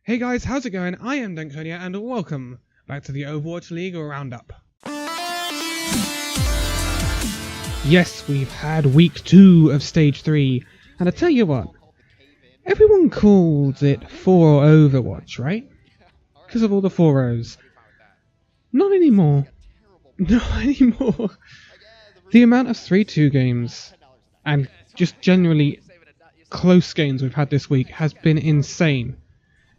Hey guys, how's it going? I am Danconia and welcome back to the Overwatch League Roundup. Yes, we've had week 2 of stage 3, and I tell you what, everyone calls it 4 Overwatch, right? Because of all the 4-0s. Not anymore. Not anymore. The amount of 3-2 games, and just generally close games we've had this week has been insane.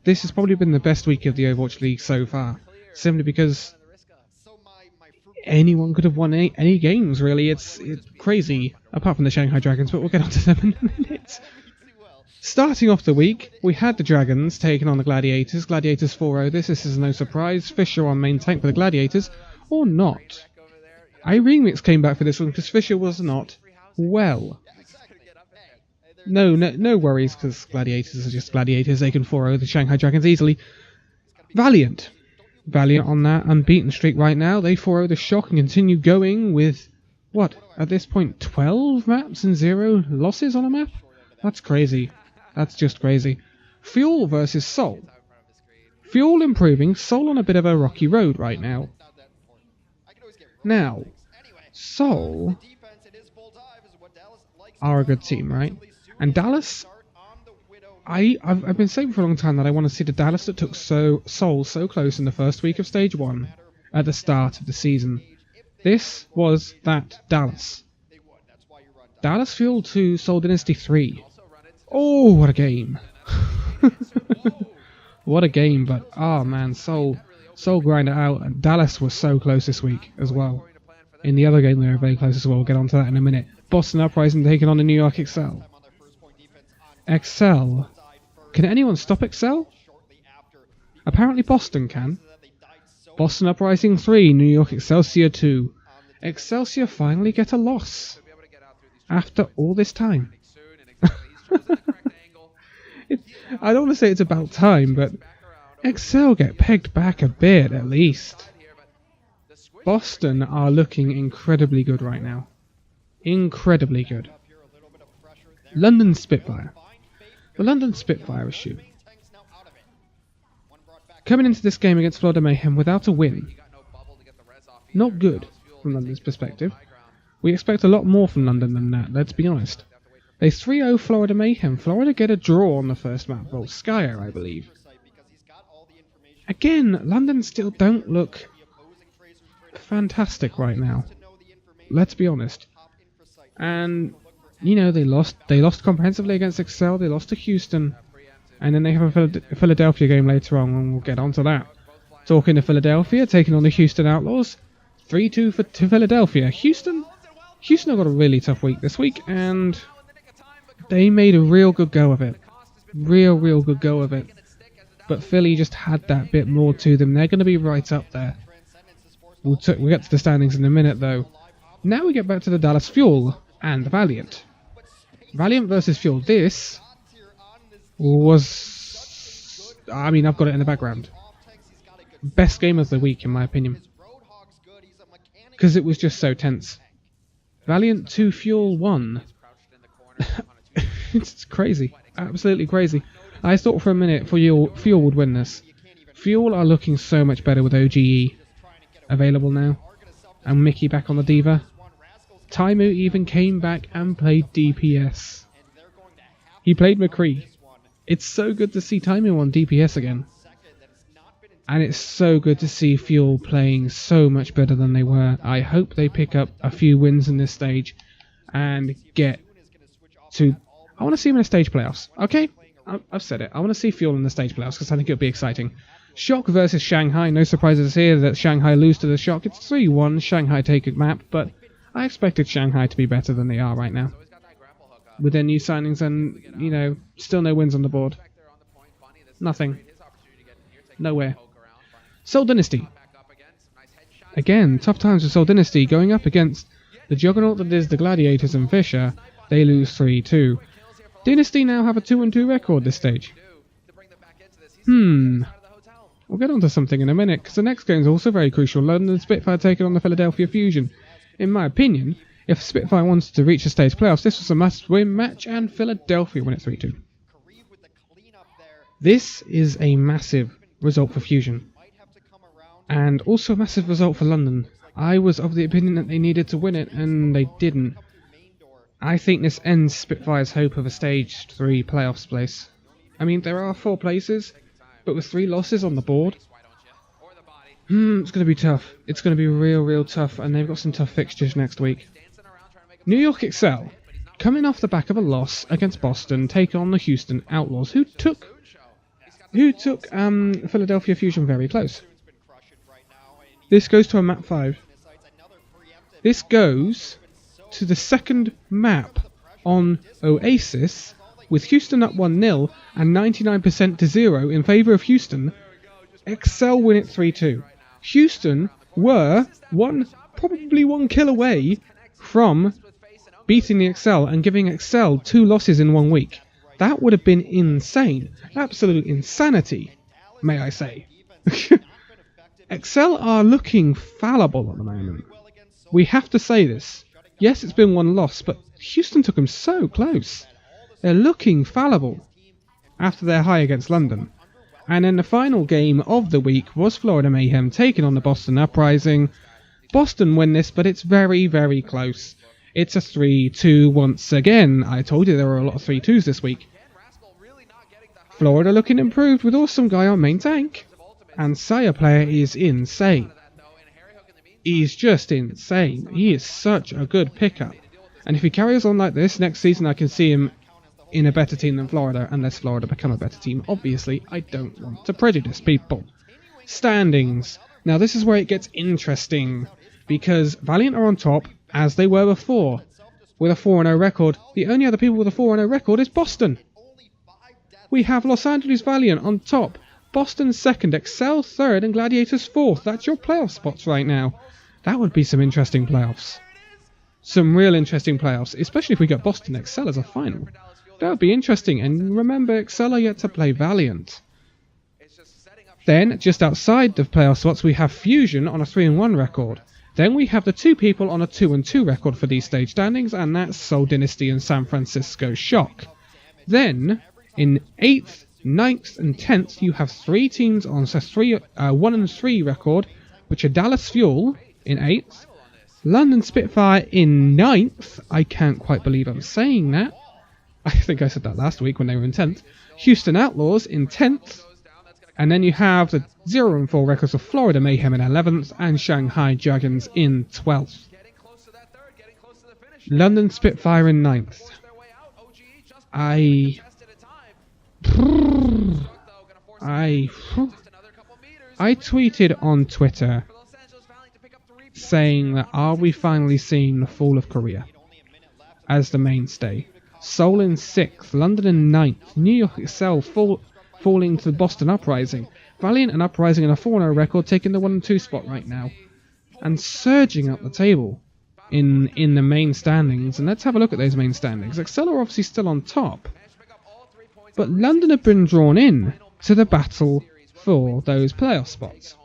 This has probably been the best week of the Overwatch League so far, simply because anyone could have won any games, really. It's crazy, apart from the Shanghai Dragons, but we'll get onto them in a minute. Starting off the week, we had the Dragons taking on the Gladiators. Gladiators 4-0 this is no surprise. Fisher on main tank for the Gladiators, or not. Remix came back for this one because Fisher was not well. No worries, because Gladiators are just Gladiators. They can 4-0 the Shanghai Dragons easily. Valiant on that unbeaten streak right now. They 4-0 the Shock and continue going with, what, at this point 12 maps and 0 losses on a map? That's crazy. That's just crazy. Fuel versus Soul. Fuel improving, Soul on a bit of a rocky road right now. Now, Soul are a good team, right? And Dallas, I've been saying for a long time that I want to see the Dallas that took Soul so close in the first week of Stage 1 at the start of the season. This was that Dallas. Dallas Fuel to Soul Dynasty 3. Oh, what a game. What a game, but oh man, Soul grind it out, and Dallas was so close this week as well. In the other game they were very close as well, we'll get onto that in a minute. Boston Uprising taking on the New York Excel. Excel. Can anyone stop Excel? Apparently Boston can. Boston Uprising 3, New York Excelsior 2. Excelsior finally get a loss. After all this time. I don't want to say it's about time, but Excel get pegged back a bit at least. Boston are looking incredibly good right now. Incredibly good. London Spitfire. The London Spitfire issue. Coming into this game against Florida Mayhem without a win. Not good from London's perspective. We expect a lot more from London than that, let's be honest. They 3-0 Florida Mayhem. Florida get a draw on the first map. Well, Skyer, I believe. Again, London still don't look fantastic right now. Let's be honest. And you know, they lost comprehensively against Excel, they lost to Houston, and then they have a Philadelphia game later on, and we'll get onto that. Talking to Philadelphia, taking on the Houston Outlaws, 3-2 to Philadelphia. Houston have got a really tough week this week, and they made a real good go of it. Real good go of it. But Philly just had that bit more to them. They're going to be right up there. We'll get to the standings in a minute, though. Now we get back to the Dallas Fuel and the Valiant. Valiant versus Fuel. This was... I mean, I've got it in the background. Best game of the week, in my opinion. Because it was just so tense. Valiant 2, Fuel 1. It's crazy. Absolutely crazy. I thought for a minute Fuel would win this. Fuel are looking so much better with OGE available now. And Mickey back on the Diva. Taimu even came back and played DPS. He played McCree. It's so good to see Taimu on DPS again. And it's so good to see Fuel playing so much better than they were. I hope they pick up a few wins in this stage and get to... I want to see them in the stage playoffs. Okay? I've said it. I want to see Fuel in the stage playoffs because I think it'll be exciting. Shock versus Shanghai. No surprises here that Shanghai lose to the Shock. It's 3-1. Shanghai take a map, but I expected Shanghai to be better than they are right now. With their new signings and, you know, still no wins on the board. Nothing. Nowhere. Soul Dynasty. Again, tough times for Soul Dynasty. Going up against the juggernaut that is the Gladiators and Fisher, they lose 3-2. Dynasty now have a 2-2 record this stage. We'll get onto something in a minute, because the next game is also very crucial. London Spitfire taking on the Philadelphia Fusion. In my opinion, if Spitfire wanted to reach the stage playoffs, this was a must-win match, and Philadelphia win it 3-2. This is a massive result for Fusion, and also a massive result for London. I was of the opinion that they needed to win it, and they didn't. I think this ends Spitfire's hope of a Stage 3 playoffs place. I mean, there are 4 places, but with 3 losses on the board, it's going to be tough. It's going to be real tough, and they've got some tough fixtures next week. New York Excel, coming off the back of a loss against Boston, take on the Houston Outlaws, who took Philadelphia Fusion very close. This goes to a map 5. This goes to the second map on Oasis, with Houston up 1-0 and 99% to 0 in favour of Houston. Excel win it 3-2. Houston were probably one kill away from beating the Excel and giving Excel 2 losses in 1 week. That would have been insane. Absolute insanity, may I say. Excel are looking fallible at the moment. We have to say this. Yes, it's been 1 loss, but Houston took them so close. They're looking fallible after their high against London. And then the final game of the week was Florida Mayhem taking on the Boston Uprising. Boston win this, but it's very close. It's a 3-2 once again. I told you there were a lot of 3-2s this week. Florida looking improved with awesome guy on main tank. And Sire player is insane. He's just insane. He is such a good pickup. And if he carries on like this, next season I can see him in a better team than Florida, unless Florida become a better team. Obviously, I don't want to prejudice people. Standings. Now this is where it gets interesting, because Valiant are on top, as they were before, with a 4-0 record. The only other people with a 4-0 record is Boston. We have Los Angeles Valiant on top, Boston second, Excel third, and Gladiators fourth. That's your playoff spots right now. That would be some interesting playoffs. Some real interesting playoffs, especially if we get Boston Excel as a final. That would be interesting, and remember, Excel are yet to play Valiant. Then, just outside the playoff spots, we have Fusion on a 3-1 record. Then we have the 2 people on a 2-2 record for these stage standings, and that's Seoul Dynasty and San Francisco Shock. Then, in 8th, 9th, and 10th, you have 3 teams on a 1-3 record, which are Dallas Fuel in 8th, London Spitfire in 9th. I can't quite believe I'm saying that. I think I said that last week when they were in 10th. Houston Outlaws in 10th. And then you have the 0-4 records of Florida Mayhem in 11th and Shanghai Dragons in 12th. London Spitfire in 9th. I tweeted on Twitter saying that, are we finally seeing the fall of Korea as the mainstay? Seoul in 6th, London in 9th, New York Excel falling to the Boston Uprising, Valiant and Uprising in a 4-0 record taking the 1-2 spot right now, and surging up the table in the main standings. And let's have a look at those main standings. Excel are obviously still on top, but London have been drawn in to the battle for those playoff spots.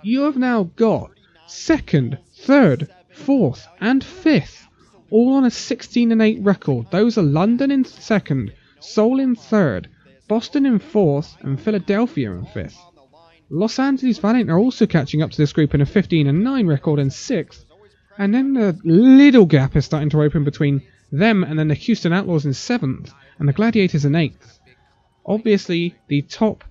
You have now got 2nd, 3rd, 4th and 5th all on a 16-8 record. Those are London in 2nd, Seoul in 3rd, Boston in 4th, and Philadelphia in 5th. Los Angeles Valiant are also catching up to this group in a 15-9 record in 6th, and then the little gap is starting to open between them and then the Houston Outlaws in 7th, and the Gladiators in 8th. Obviously, the top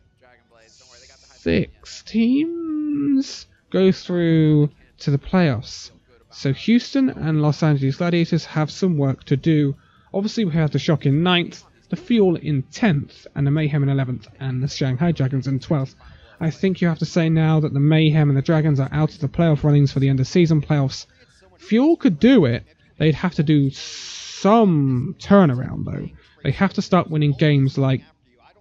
6 teams go through to the playoffs. So Houston and Los Angeles Gladiators have some work to do. Obviously we have the Shock in 9th, the Fuel in 10th, and the Mayhem in 11th, and the Shanghai Dragons in 12th. I think you have to say now that the Mayhem and the Dragons are out of the playoff runnings for the end of season playoffs. Fuel could do it. They'd have to do some turnaround though. They have to start winning games like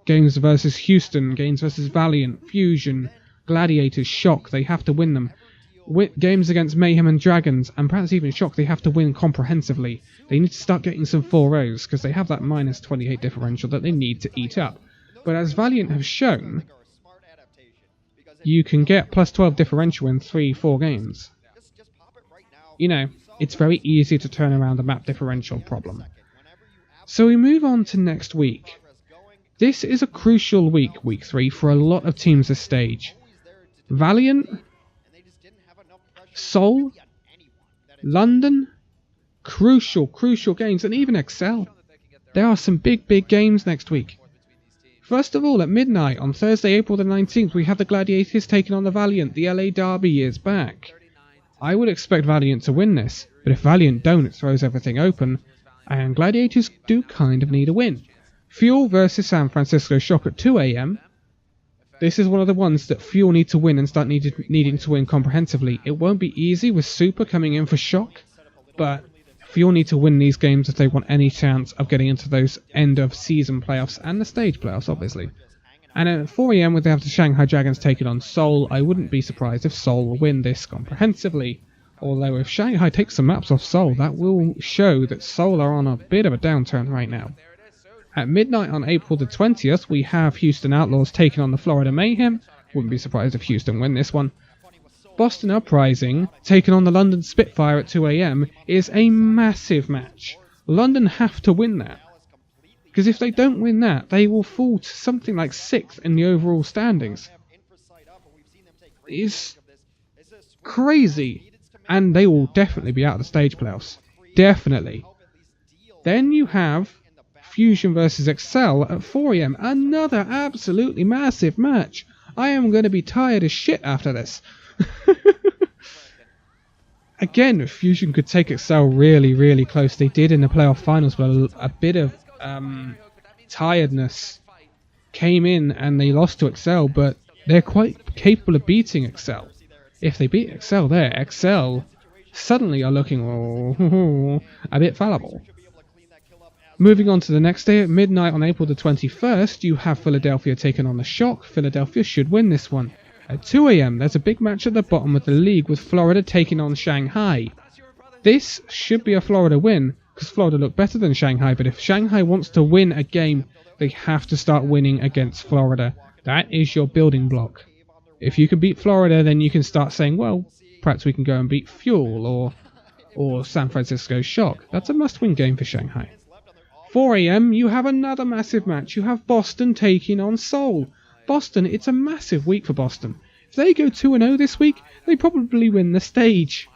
games versus Houston, games versus Valiant, Fusion, Gladiators, Shock. They have to win them. Games against Mayhem and Dragons, and perhaps even Shock, they have to win comprehensively. They need to start getting some 4-0s, because they have that minus 28 differential that they need to eat up. But as Valiant have shown, you can get plus 12 differential in 3-4 games. You know, it's very easy to turn around a map differential problem. So we move on to next week. This is a crucial week 3, for a lot of teams this stage. Valiant, Seoul, London, crucial games, and even Excel. There are some big games next week. First of all, at midnight on Thursday, April the 19th, we have the Gladiators taking on the Valiant. The LA Derby is back. I would expect Valiant to win this, but if Valiant don't, it throws everything open, and Gladiators do kind of need a win. Fuel versus San Francisco Shock at 2 AM. This is one of the ones that Fuel need to win and start needing to win comprehensively. It won't be easy with Super coming in for Shock, but Fuel need to win these games if they want any chance of getting into those end of season playoffs and the stage playoffs, obviously. And at 4 AM, when they have the Shanghai Dragons taking on Seoul, I wouldn't be surprised if Seoul will win this comprehensively. Although if Shanghai takes some maps off Seoul, that will show that Seoul are on a bit of a downturn right now. At midnight on April the 20th, we have Houston Outlaws taking on the Florida Mayhem. Wouldn't be surprised if Houston win this one. Boston Uprising taking on the London Spitfire at 2 AM is a massive match. London have to win that. Because if they don't win that, they will fall to something like 6th in the overall standings. It's crazy. And they will definitely be out of the stage playoffs. Definitely. Then you have Fusion versus Excel at 4 AM. Another absolutely massive match. I am going to be tired as shit after this. Again, Fusion could take Excel really close. They did in the playoff finals, but a bit of tiredness came in and they lost to Excel, but they're quite capable of beating Excel. If they beat Excel there, Excel suddenly are looking a bit fallible. Moving on to the next day, at midnight on April the 21st, you have Philadelphia taking on the Shock. Philadelphia should win this one. At 2 AM, there's a big match at the bottom of the league with Florida taking on Shanghai. This should be a Florida win, because Florida look better than Shanghai, but if Shanghai wants to win a game, they have to start winning against Florida. That is your building block. If you can beat Florida, then you can start saying, well, perhaps we can go and beat Fuel or San Francisco Shock. That's a must-win game for Shanghai. 4 AM, you have another massive match. You have Boston taking on Seoul. Boston, it's a massive week for Boston. If they go 2-0 this week, they probably win the stage.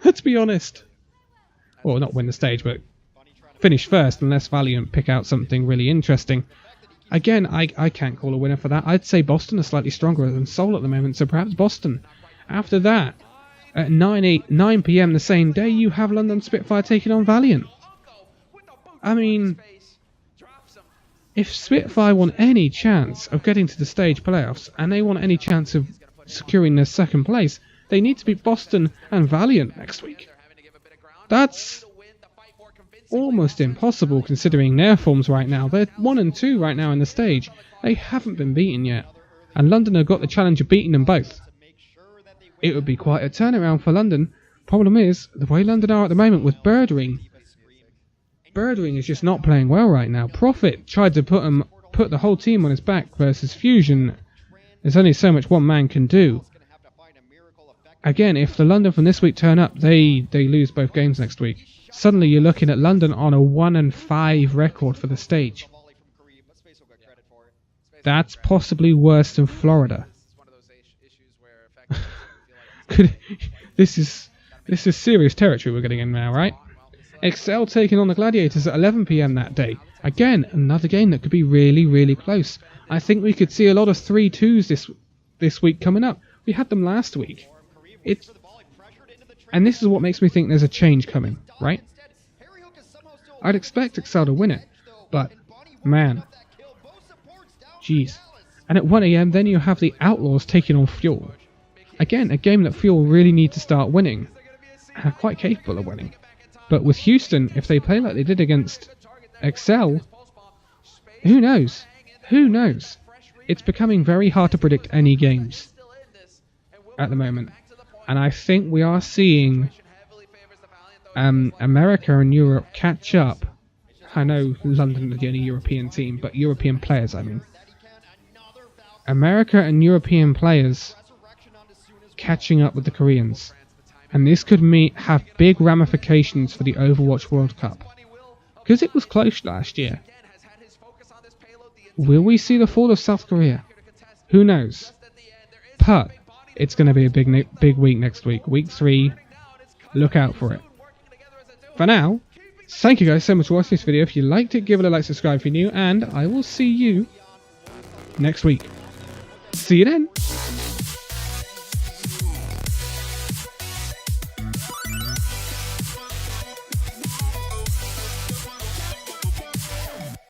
Let's be honest. Well, not win the stage, but finish first unless Valiant pick out something really interesting. Again, I can't call a winner for that. I'd say Boston are slightly stronger than Seoul at the moment, so perhaps Boston. After that, at 9 PM the same day, you have London Spitfire taking on Valiant. I mean, if Spitfire want any chance of getting to the stage playoffs, and they want any chance of securing their second place, they need to beat Boston and Valiant next week. That's almost impossible considering their forms right now. They're 1 and 2 right now in the stage. They haven't been beaten yet. And London have got the challenge of beating them both. It would be quite a turnaround for London. Problem is, the way London are at the moment with Birdwing is just not playing well right now. Profit tried to put the whole team on his back versus Fusion. There's only so much one man can do. Again, if the London from this week turn up, they lose both games next week. Suddenly you're looking at London on a 1-5 record for the stage. That's possibly worse than Florida. This is serious territory we're getting in now, right? Excel taking on the Gladiators at 11 PM that day. Again, another game that could be really close. I think we could see a lot of 3-2s this week coming up. We had them last week. And this is what makes me think there's a change coming, right? I'd expect Excel to win it, but man, jeez. And at 1 AM, then you have the Outlaws taking on Fuel. Again, a game that Fuel really need to start winning, and are quite capable of winning. But with Houston, if they play like they did against Excel, who knows? Who knows? It's becoming very hard to predict any games at the moment. And I think we are seeing America and Europe catch up. I know London is the only European team, but European players, I mean. America and European players catching up with the Koreans. And this could have big ramifications for the Overwatch World Cup. Because it was close last year. Will we see the fall of South Korea? Who knows? But it's going to be a big week next week. Week 3. Look out for it. For now, thank you guys so much for watching this video. If you liked it, give it a like, subscribe if you're new, and I will see you next week. See you then.